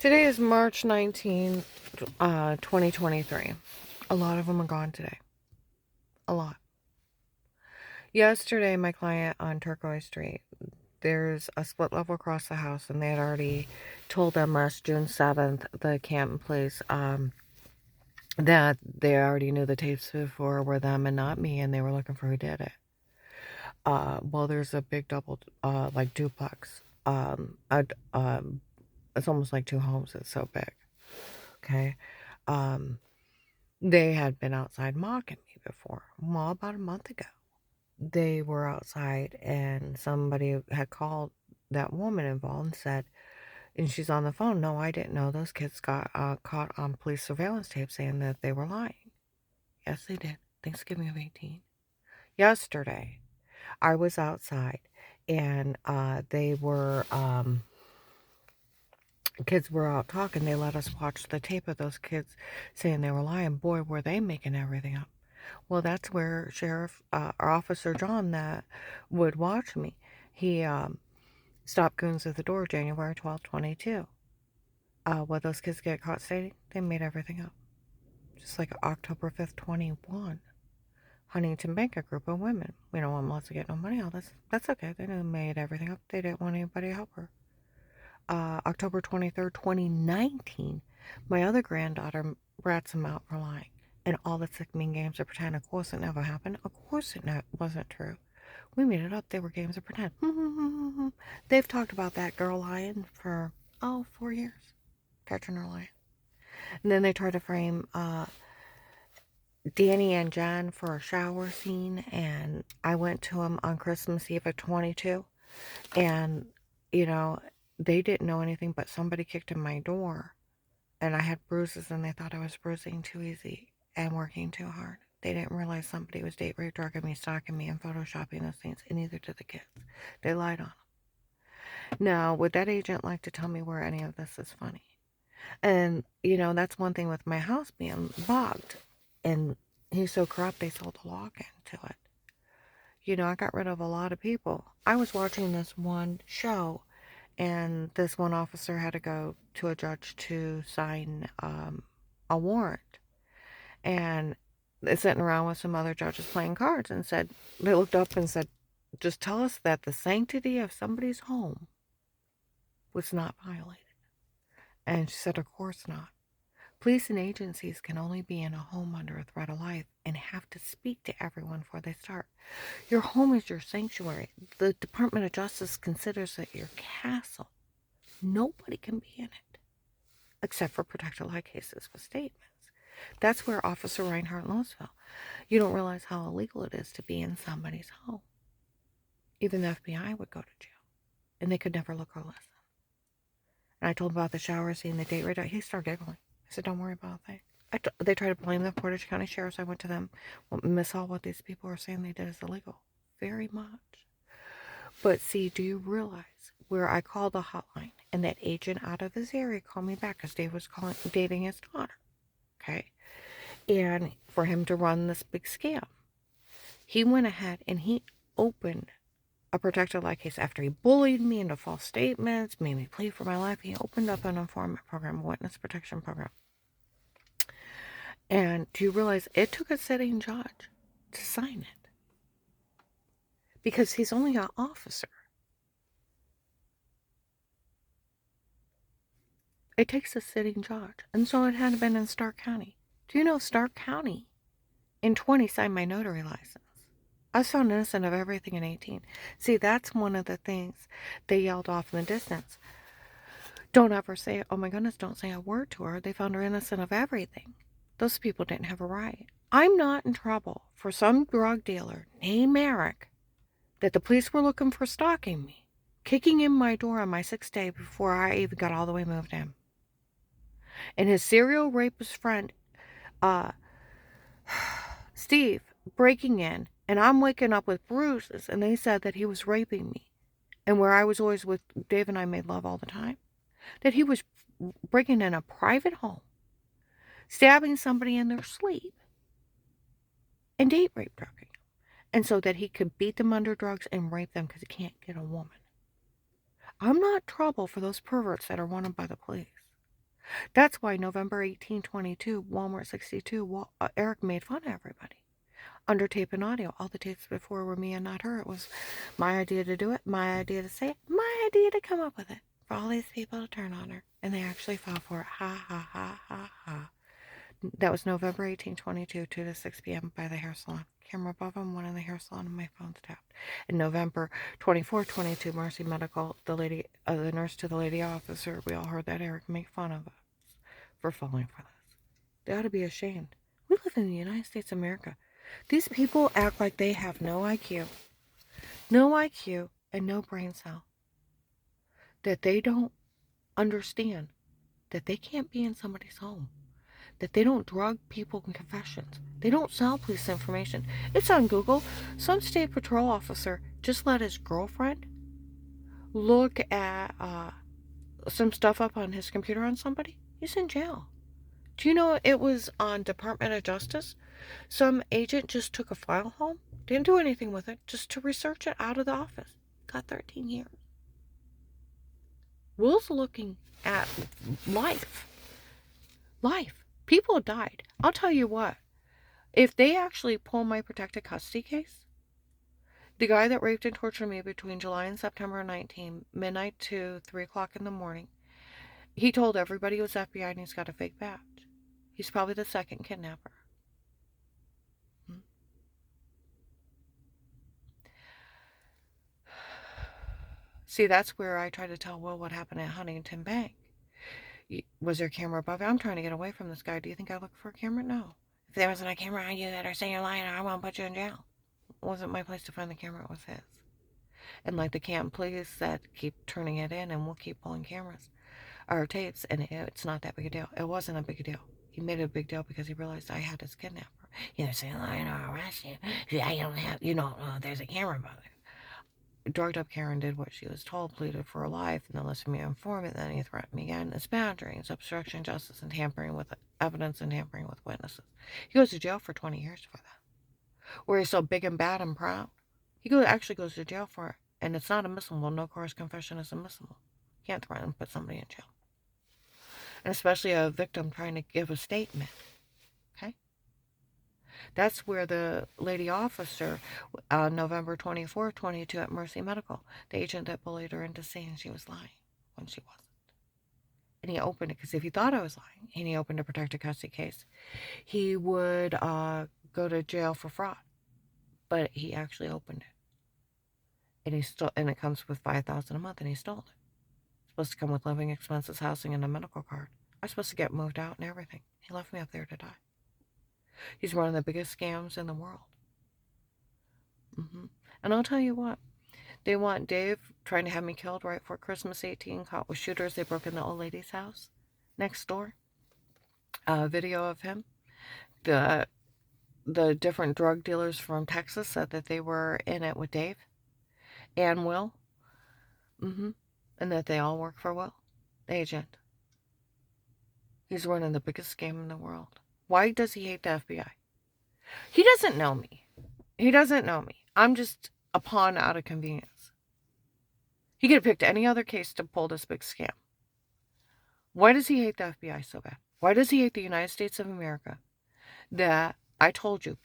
Today is March 19th, 2023. A lot of them are gone today. A lot. Yesterday, my client on Turquoise Street, there's a split level across the house, and they had already told them last June 7th, the Canton Place, that they already knew the tapes before were them and not me, and they were looking for who did it. Well, there's a big double, like duplex. It's almost like two homes. It's so big. Okay. Um, They had been outside mocking me before. Well, about a month ago, they were outside and somebody had called that woman involved and said, and she's on the phone, no, I didn't know those kids got caught on police surveillance tape saying that they were lying. Yes, they did. Thanksgiving of 18. Yesterday, I was outside and they were, kids were out talking. They let us watch the tape of those kids saying they were lying. Boy, were they making everything up. Well, that's where or Officer John that would watch me, he stopped goons at the door January 12th, 22. What those kids get caught stating, they made everything up. Just like October 5th, 21. Huntington Bank, a group of women. We don't want Melissa to get no money. All this. That's okay. They made everything up. They didn't want anybody to help her. October 23rd, 2019, my other granddaughter rats him out for lying. And all the sick mean games of pretend. Of course it never happened. Of course it wasn't true. We made it up. They were games of pretend. They've talked about that girl lying for, 4 years. Catching her lying. And then they tried to frame Danny and John for a shower scene. And I went to them on Christmas Eve at 22. And, you know, they didn't know anything, but somebody kicked in my door. And I had bruises, and they thought I was bruising too easy and working too hard. They didn't realize somebody was date rape, drugging me, stalking me, and photoshopping those things, and neither did the kids. They lied on them. Now, would that agent like to tell me where any of this is funny? And, that's one thing with my house being locked. And he's so corrupt, they sold a lock into it. I got rid of a lot of people. I was watching this one show, and this one officer had to go to a judge to sign a warrant. And they're sitting around with some other judges playing cards and they looked up and said, just tell us that the sanctity of somebody's home was not violated. And she said, of course not. Police and agencies can only be in a home under a threat of life and have to speak to everyone before they start. Your home is your sanctuary. The Department of Justice considers it your castle. Nobody can be in it, except for protected light cases with statements. That's where Officer Reinhardt Louisville. You don't realize how illegal it is to be in somebody's home. Even the FBI would go to jail, and they could never look or listen. And I told him about the shower scene, the date right out. He started giggling. I said, don't worry about that. They tried to blame the Portage County Sheriffs. I went to them. Well, Miss Hall, what these people are saying they did is illegal. Very much. But see, do you realize where I called the hotline and that agent out of his area called me back because Dave was dating his daughter. Okay. And for him to run this big scam, he went ahead and he opened a protected light case after he bullied me into false statements, made me plead for my life. He opened up an informant program, a witness protection program. And do you realize it took a sitting judge to sign it? Because he's only an officer. It takes a sitting judge. And so it had been in Stark County. Do you know Stark County in 20 signed my notary license? I was found innocent of everything in 18. See, that's one of the things they yelled off in the distance. Don't ever say, oh my goodness, don't say a word to her. They found her innocent of everything. Those people didn't have a right. I'm not in trouble for some drug dealer named Eric that the police were looking for stalking me, kicking in my door on my 6th day before I even got all the way moved in. And his serial rapist friend, Steve, breaking in, and I'm waking up with bruises, and they said that he was raping me. And where I was always with Dave and I made love all the time, that he was breaking in a private home, stabbing somebody in their sleep, and date rape drugging. And so that he could beat them under drugs and rape them because he can't get a woman. I'm not trouble for those perverts that are wanted by the police. That's why November 1822, Walmart 62, Eric made fun of everybody. Under tape and audio. All the tapes before were me and not her. It was my idea to do it, my idea to say it, my idea to come up with it. For all these people to turn on her. And they actually fell for it. Ha ha ha ha ha. That was November 1822, 2 to 6 p.m. by the hair salon. Camera above him, one in the hair salon, and my phone's tapped. And November 24, 22, Mercy Medical, the nurse to the lady officer. We all heard that Eric make fun of us for falling for this. They ought to be ashamed. We live in the United States of America. These people act like they have no IQ. No IQ and no brain cell. That they don't understand that they can't be in somebody's home. That they don't drug people in confessions. They don't sell police information. It's on Google. Some state patrol officer just let his girlfriend look at some stuff up on his computer on somebody. He's in jail. Do you know it was on Department of Justice? Some agent just took a file home, didn't do anything with it, just to research it out of the office. Got 13 years. Will's looking at life. Life. People died. I'll tell you what. If they actually pull my protected custody case, the guy that raped and tortured me between July and September 19, midnight to 3 o'clock in the morning, he told everybody he was FBI and he's got a fake badge. He's probably the second kidnapper. See, that's where I try to tell Will what happened at Huntington Bank. Was there a camera above it? I'm trying to get away from this guy. Do you think I look for a camera? No. If there wasn't a camera on you that are saying you're lying, I won't put you in jail. It wasn't my place to find the camera. It was his. And like the camp police said, keep turning it in and we'll keep pulling cameras or tapes. And it's not that big a deal. It wasn't a big deal. He made it a big deal because he realized I had his kidnapper. You know, saying, I'll arrest you. I don't have, there's a camera above it. Drugged up Karen did what she was told, pleaded for her life, and then listed me informant. Then he threatened me again. It's badgering, it's obstruction of justice, and tampering with evidence and tampering with witnesses. He goes to jail for 20 years for that. Where he's so big and bad and proud. He actually goes to jail for it. And it's not admissible. No coerced confession is admissible. You can't threaten to put somebody in jail. And especially a victim trying to give a statement. Okay? That's where the lady officer, November 24, 22 at Mercy Medical, the agent that bullied her into saying she was lying when she wasn't. And he opened it because if he thought I was lying and he opened a protected custody case, he would go to jail for fraud. But he actually opened it. And it comes with $5,000 a month, and he stole it. It's supposed to come with living expenses, housing, and a medical card. I was supposed to get moved out and everything. He left me up there to die. He's one of the biggest scams in the world. And I'll tell you what. They want Dave trying to have me killed right before Christmas 18, caught with shooters. They broke in the old lady's house next door. A video of him. The different drug dealers from Texas said that they were in it with Dave and Will. And that they all work for Will, the agent. He's running the biggest scam in the world. Why does he hate the FBI? He doesn't know me. He doesn't know me. I'm just a pawn out of convenience. He could have picked any other case to pull this big scam. Why does he hate the FBI so bad? Why does he hate the United States of America? That, I told you,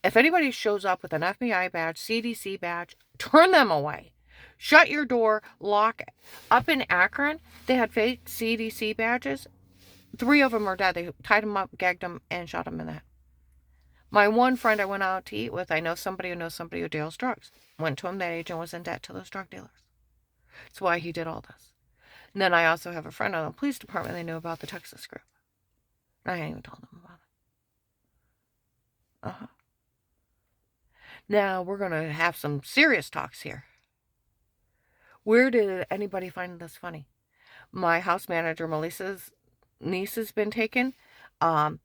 if anybody shows up with an FBI badge, CDC badge, turn them away. Shut your door, lock it. Up in Akron, they had fake CDC badges. 3 of them are dead. They tied them up, gagged them, and shot them in the head. My one friend I went out to eat with, I know somebody who knows somebody who deals drugs. Went to him, that agent was in debt to those drug dealers. That's why he did all this. And then I also have a friend on the police department, they knew about the Texas group. I ain't even told them about it. Now, we're going to have some serious talks here. Where did anybody find this funny? My house manager, Melissa's niece, has been taken. Oh,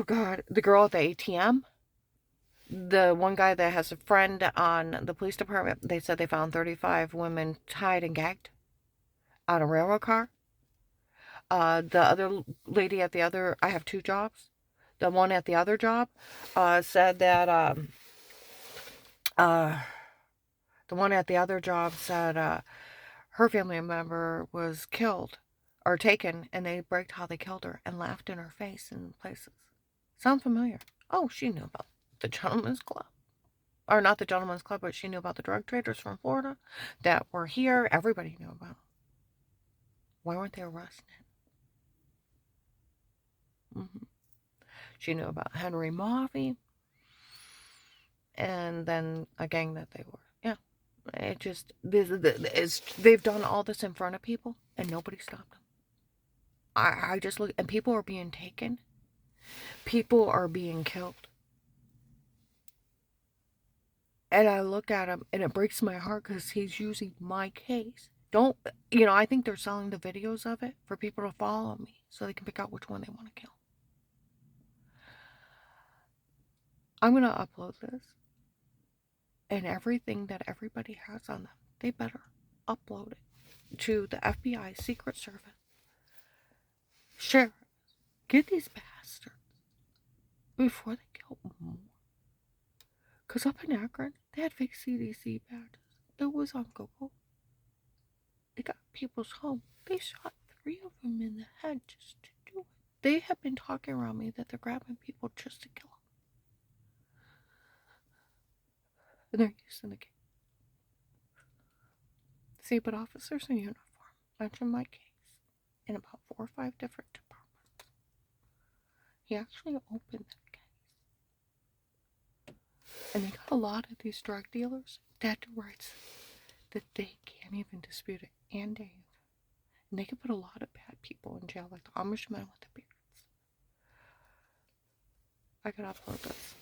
God. The girl at the ATM. The one guy that has a friend on the police department, they said they found 35 women tied and gagged on a railroad car. The other lady at the other, I have 2 jobs. The one at the other job said that the one at the other job said her family member was killed or taken, and they bragged how they killed her and laughed in her face in places. Sound familiar? Oh, she knew about the Gentleman's Club. Or not the Gentleman's Club, but she knew about the drug traders from Florida that were here. Everybody knew about. Why weren't they arrested? Mm-hmm. She knew about Henry Mauvey, and then a gang that they were. Yeah, it just they've done all this in front of people, and nobody stopped them. I just look, and people are being taken. People are being killed. And I look at him, and it breaks my heart because he's using my case. Don't, I think they're selling the videos of it for people to follow me so they can pick out which one they want to kill. I'm going to upload this, and everything that everybody has on them, they better upload it to the FBI, Secret Service, sheriff. Get these bastards before they kill more. Because up in Akron, they had fake CDC badges. It was on Google. They got people's home. They shot 3 of them in the head just to do it. They have been talking around me that they're grabbing people just to kill them. And they're using the case. See, but officers in uniform mentioned my case in about 4 or 5 different departments. He actually opened that case. And they got a lot of these drug dealers that do rights that they can't even dispute it. And Dave. And they can put a lot of bad people in jail, like the Amish men with the beards. I could upload this.